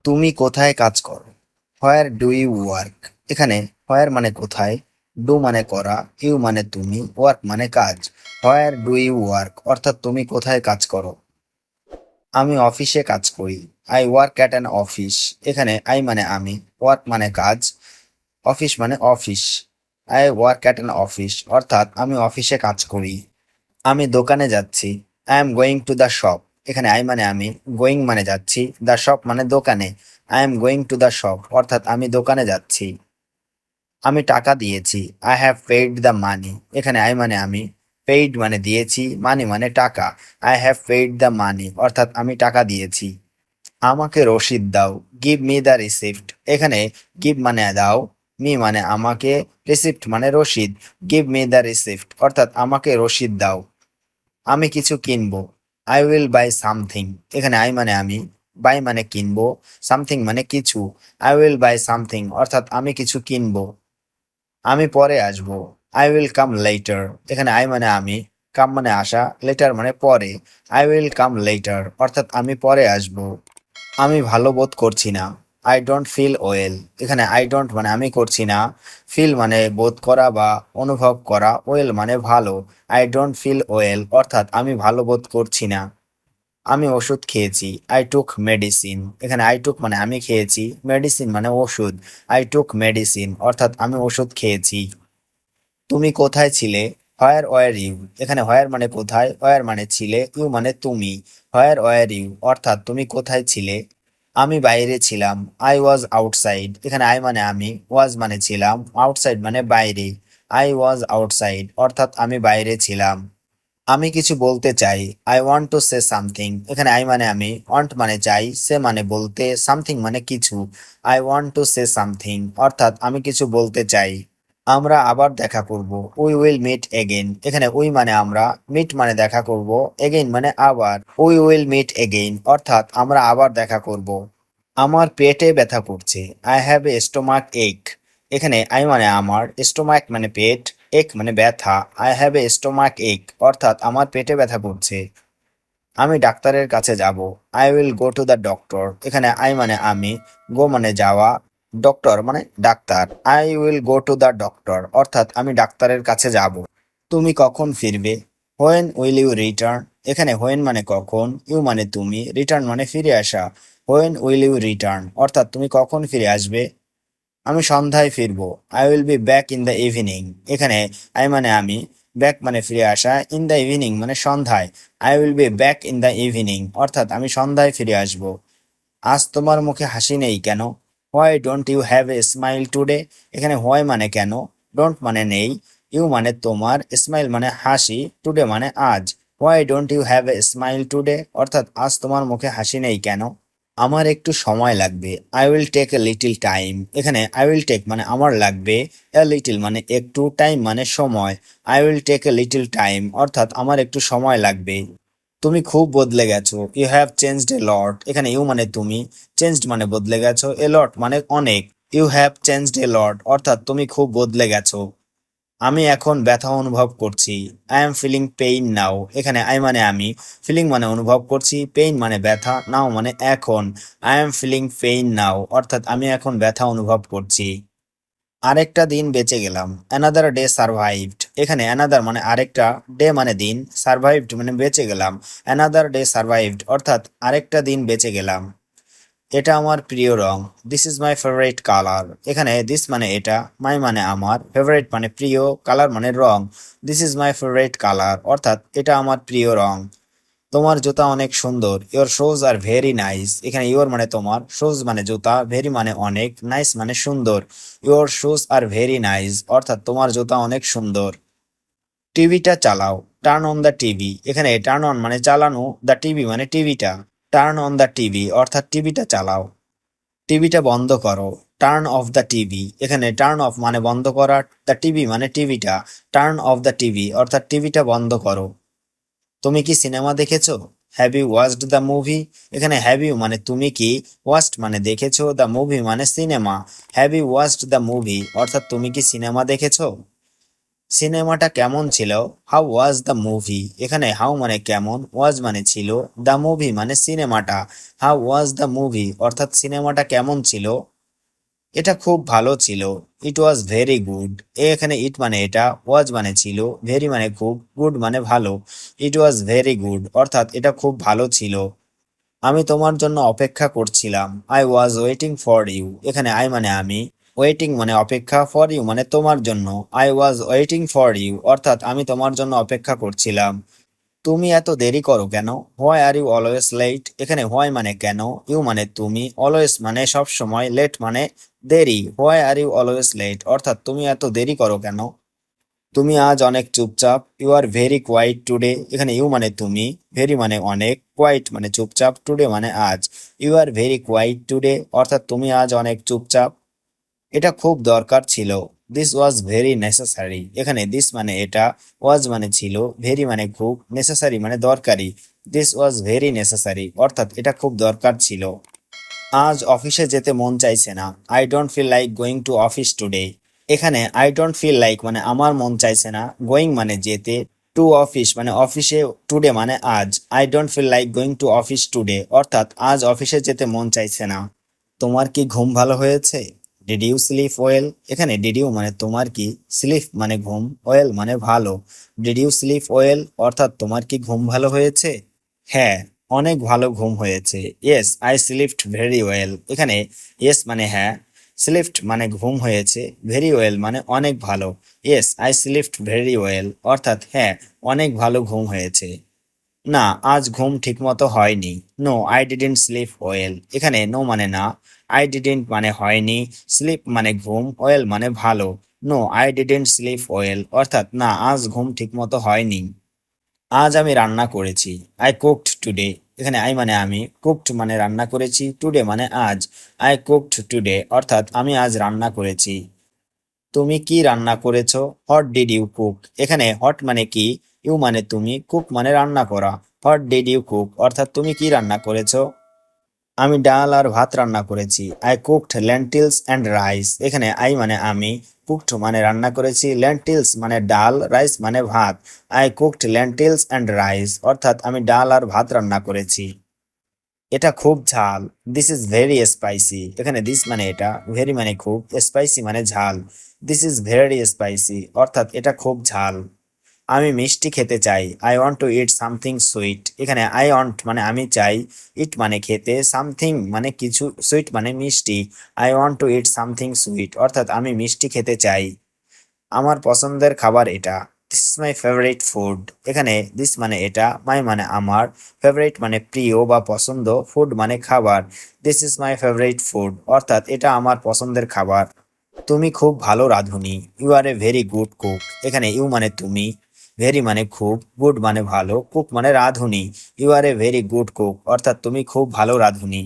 তুমি কোথায় কাজ করো? Where do you work? এখানে হোয়ার মানে কোথায়, ডু মানে করা, ইউ মানে তুমি, ওয়ার্ক মানে কাজ। হোয়ার ডু ইউ ওয়ার্ক অর্থাৎ তুমি কোথায় কাজ করো। আমি অফিসে কাজ করি। I work at an office. এখানে আই মানে আমি, ওয়ার্ক মানে কাজ, অফিস মানে office. I work at an office অর্থাৎ আমি অফিসে কাজ করি। আমি দোকানে যাচ্ছি। I am going to the shop. এখানে আই মানে আমি, গোয়িং মানে যাচ্ছি, দ্য শপ মানে দোকানে। I am going to the shop অর্থাৎ আমি দোকানে যাচ্ছি। আমি টাকা দিয়েছি। I have paid the money. এখানে আই মানে আমি, পেইড মানে দিয়েছি, মানি মানে টাকা। I have paid the money অর্থাৎ আমি টাকা দিয়েছি। আমাকে রসিদ দাও। Give me the receipt. এখানে গিভ মানে দাও, মি মানে আমাকে, রিসিপ্ট মানে রসিদ। গিভ মি দ্য রিসিপ্ট অর্থাৎ আমাকে রসিদ দাও। আমি কিছু কিনবো। I will buy something. এখানে আই মানে আমি, বাই মানে কিনবো, সামথিং মানে কিছু। আই উইল বাই সামথিং অর্থাৎ আমি কিছু কিনবো। আমি পরে আসবো। I will come later. এখানে আই মানে আমি, কাম মানে আসা, লেটার মানে পরে। আই উইল কাম লেটার অর্থাৎ আমি পরে আসবো। আমি ভালো বোধ করছি না। I don't feel well. এখানে আই ডোন্ট মানে আমি করছি না, ফিল মানে বোধ করা বা অনুভব করা, ওয়েল মানে ভালো। আই ডোন্ট ফিল ওয়েল অর্থাৎ আমি ভালো বোধ করছি না। আমি ওষুধ খেয়েছি। I took medicine. এখানে আই টুক মানে আমি খেয়েছি, মেডিসিন মানে ওষুধ। আই টুক মেডিসিন অর্থাৎ আমি ওষুধ খেয়েছি। তুমি কোথায় ছিলে? Where were you? এখানে হোয়ার মানে কোথায়, ওয়ার মানে ছিলে, ইউ মানে তুমি। হোয়ার ওয়ার ইউ অর্থাৎ তুমি কোথায় ছিলে। আমি বাইরে ছিলাম। I was outside. এখানে আই মানে আমি, ওয়াজ মানে ছিলাম, আউটসাইড মানে বাইরে। আই ওয়াজ আউটসাইড অর্থাৎ আমি বাইরে ছিলাম। আমি কিছু বলতে চাই। I want to say something. এখানে আই মানে আমি, ওয়ান্ট মানে চাই, সে মানে বলতে, সামথিং মানে কিছু। I want to say something অর্থাৎ আমি কিছু বলতে চাই। আমরা আবার দেখা করব। We will meet again. এখানে উই মানে আমরা, মিট মানে দেখা করব, এগেইন মানে আবার। উই উইল মিট এগেইন অর্থাৎ আমরা আবার দেখা করব। আমার পেটে ব্যথা করছে। আই হ্যাভ এ স্টোমাক এক। এখানে আই মানে আমার, স্টোমাক মানে পেট, এক মানে ব্যথা। আই হ্যাভ এ স্টোমাক এক অর্থাৎ আমার পেটে ব্যথা করছে। আমি ডাক্তারের কাছে যাব। I will go to the doctor. এখানে আই মানে আমি, গো মানে যাওয়া, ডক্টর মানে ডাক্তার। I will go to the doctor অর্থাৎ আমি ডাক্তারের কাছে যাব। তুমি কখন ফিরবে? When will you return? এখানে হোয়েন মানে কখন, ইউ মানে তুমি, রিটার্ন মানে ফিরে আসা। হোয়েন উইল ইউ রিটার্ন অর্থাৎ তুমি কখন ফিরে আসবে। আমি সন্ধ্যায় ফিরবো। I will be back in the evening. এখানে আই মানে আমি, ব্যাক মানে ফিরে আসা, ইন দ্য ইভিনিং মানে সন্ধ্যায়। I will be back in the evening অর্থাৎ আমি সন্ধ্যায় ফিরে আসবো। আজ তোমার মুখে হাসি নেই কেন? Why don't you have a smile today? এখানে হোয়াই মানে কেন, ডোন্ট মানে নেই, ইউ মানে তোমার, স্মাইল মানে হাসি, টুডে মানে আজ। Why don't you have a smile today অর্থাৎ আজ তোমার মুখে হাসি নেই কেন? আমার একটু সময় লাগবে। I will take a little time. এখানে আই উইল টেক মানে আমার লাগবে, এ লিটিল মানে একটু, টাইম মানে সময়। I will take a little time অর্থাৎ আমার একটু সময় লাগবে। তুমি খুব বদলে গেছো। You have changed a lot. এখানে ইউ মানে তুমি, চেঞ্জড মানে বদলে গেছো, এ লট মানে অনেক। ইউ হ্যাভ চেঞ্জড এ লট অর্থাৎ তুমি খুব বদলে গেছো। আমি এখন ব্যথা অনুভব করছি। আই এম ফিলিং পেইন নাও। এখানে আই মানে আমি, ফিলিং মানে অনুভব করছি, পেইন মানে ব্যথা, নাও মানে এখন। আই এম ফিলিং পেইন নাও অর্থাৎ আমি এখন ব্যথা অনুভব করছি। আরেকটা দিন বেঁচে গেলাম। Another day সারভাইভড। এখানে অ্যানাদার মানে আরেকটা, ডে মানে দিন, সারভাইভড মানে বেঁচে গেলাম। অ্যানাদার ডে সারভাইভড অর্থাৎ আরেকটা দিন বেঁচে গেলাম। এটা আমার প্রিয় রং। This is my favourite colour. এখানে দিস মানে এটা, মাই মানে আমার, ফেভারিট মানে প্রিয়, কালার মানে রং। This is my favourite colour অর্থাৎ এটা আমার প্রিয় রং। তোমার জুতা অনেক সুন্দর। Your shoes are very nice. এখানে ইওর মানে তোমার, শুজ মানে জুতা, ভেরি মানে অনেক, নাইস মানে সুন্দর। Your shoes are very nice অর্থাৎ তোমার জুতা অনেক সুন্দর। টিভিটা চালাও। Turn on the TV. এখানে টার্ন অন মানে চালানো, দ্য টিভি মানে টিভিটা। টার্ন অন দ্য টিভি অর্থাৎ টিভিটা চালাও। টিভিটা বন্ধ করো। Turn off the TV. এখানে টার্ন অফ মানে বন্ধ করা, দ্য টিভি মানে টিভিটা। টার্ন অফ দ্য টিভি অর্থাৎ টিভিটা বন্ধ করো। তুমি কি সিনেমা দেখেছো? Have you watched the movie? এখানে হ্যাভ ইউ মানে তুমি কি, ওয়াচড মানে দেখেছো, দ্য মুভি মানে cinema. Have you watched the movie অর্থাৎ তুমি কি সিনেমা দেখেছো? সিনেমাটা কেমন ছিল? How was the movie? এখানে হাউ মানে কেমন, ওয়াজ মানে ছিল, দ্য মুভি মানে সিনেমাটা। হাউ ওয়াজ দ্য মুভি অর্থাৎ সিনেমাটা কেমন ছিল? এটা খুব ভালো ছিল। ইট ওয়াজ ভেরি গুড। এখানে ইট মানে এটা, ওয়াজ মানে ছিল, ভেরি মানে খুব, গুড মানে ভালো। ইট ওয়াজ ভেরি গুড অর্থাৎ এটা খুব ভালো ছিল। আমি তোমার জন্য অপেক্ষা করছিলাম। I was waiting for you. এখানে আই মানে আমি, ওয়েটিং মানে অপেক্ষা, ফর ইউ মানে তোমার জন্য। I was waiting for you অর্থাৎ আমি তোমার জন্য অপেক্ষা করছিলাম। তুমি এত দেরি করো কেন? Why are you always late? এখানে হোয়াই মানে কেন, ইউ মানে তুমি, অলওয়েজ মানে সব সময়, লেট মানে দেরি। Why are you always late অর্থাৎ তুমি এত দেরি করো কেন? তুমি আজ অনেক চুপচাপ। You are very quiet today. এখানে ইউ মানে তুমি, ভেরি মানে অনেক, কোয়াইট মানে চুপচাপ, টুডে মানে আজ। You are very quiet today অর্থাৎ তুমি আজ অনেক চুপচাপ। এটা খুব দরকার ছিল। This was very necessary. এখানে দিস মানে এটা, ওয়াজ মানে ছিল, ভেরি মানে খুব, নেসেসারি মানে দরকারি। দিস ওয়াজ ভেরি নেসেসারি অর্থাৎ এটা খুব দরকার ছিল। আজ অফিসে যেতে মন চাইছে না। I don't feel like going to office today. এখানে আই ডোন্ট ফিল লাইক মানে আমার মন চাইছে না, গোয়িং মানে যেতে, টু অফিস মানে অফিসে, টুডে মানে আজ। I don't feel like going to office today অর্থাৎ আজ অফিসে যেতে মন চাইছে না। তোমার কি ঘুম ভালো হয়েছে? Did you sleep well? এখানে ডিড ইউ মানে তোমার কি, স্লিপ মানে ঘুম, ওয়েল মানে ভালো। ডিড ইউ স্লিপ ওয়েল অর্থাৎ তোমার কি ঘুম ভালো হয়েছে? হ্যাঁ, অনেক ভালো ঘুম হয়েছে। Yes I slipped very well. এখানে ইয়েস মানে হ্যাঁ, স্লিপড মানে ঘুম হয়েছে, ভেরি ওয়েল মানে অনেক ভালো। Yes I slipped very well অর্থাৎ হ্যাঁ, অনেক ভালো ঘুম হয়েছে। না, আজ ঘুম ঠিকমতো হয়নি। No I didn't sleep well. এখানে নো মানে না, আই ডিডন্ট মানে হয়নি, স্লিপ মানে ঘুম, ওয়েল মানে ভালো। No I didn't sleep well অর্থাৎ না, আজ ঘুম ঠিকমতো হয়নি। আজ আমি রান্না করেছি। I cooked today. এখানে আই মানে আমি, কুকড মানে রান্না করেছি, টুডে মানে আজ। আই কুকড টুডে অর্থাৎ আমি আজ রান্না করেছি। তুমি কি রান্না করেছো? What did you cook? এখানে হট মানে কি, ইউ মানে তুমি, কুক মানে রান্না করা। হোয়াট ডিড ইউ কুক অর্থাৎ তুমি কি রান্না করেছো? আমি ডাল আর ভাত রান্না করেছি। I cooked lentils and rice. এখানে আই মানে আমি, কুকড মানে রান্না করেছি, লেন্টিলস মানে ডাল, রাইস মানে ভাত। I cooked lentils and rice অর্থাৎ আমি ডাল আর ভাত রান্না করেছি। এটা খুব ঝাল। This is very spicy. এখানে দিস মানে এটা, ভেরি মানে খুব, স্পাইসি মানে ঝাল। দিস ইজ ভেরি স্পাইসি অর্থাৎ এটা খুব ঝাল। আমি মিষ্টি খেতে চাই। I want two it something sweet. এখানে আই ওয়ান্ট মানে আমি চাই, ইট মানে খেতে, সামথিং মানে কিছু, সুইট মানে মিষ্টি। I want two it something sweet অর্থাৎ আমি মিষ্টি খেতে চাই। আমার পছন্দের খাবার এটা। This is my favourite food. এখানে দিস মানে এটা, মাই মানে আমার, ফেভারিট মানে প্রিয় বা পছন্দ, ফুড মানে খাবার। This is my favourite food অর্থাৎ এটা আমার পছন্দের খাবার। তুমি খুব ভালো রাঁধুনি। You are a very good cook. এখানে ইউ মানে তুমি, ভেরি মানে খুব, গুড মানে ভালো, কুক মানে রাঁধুনি। You are a very good cook অর্থাৎ তুমি খুব ভালো রাঁধুনি।